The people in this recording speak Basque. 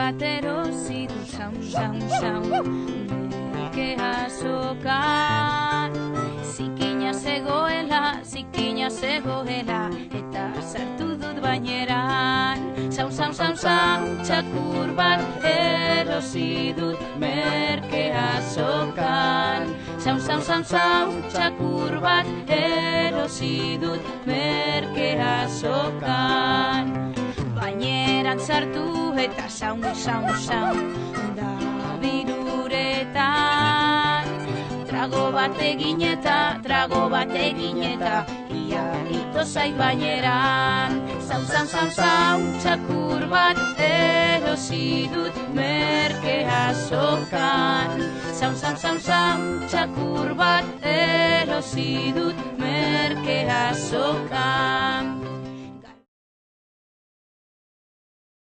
bat erosi dut, saun, merke azokan. Zikina zegoela, eta sartu dut baineran. Saun, txakur bat erosi dut, merke azokan. Saun, txakur bat erosi dut, merke azokan. Baineran sartu eta saun, da biruretan. Trago bat egin eta, ia ito zait baineran. Saun, txakur bat erosi dut, merke azokan. Saun, txakur bat erosi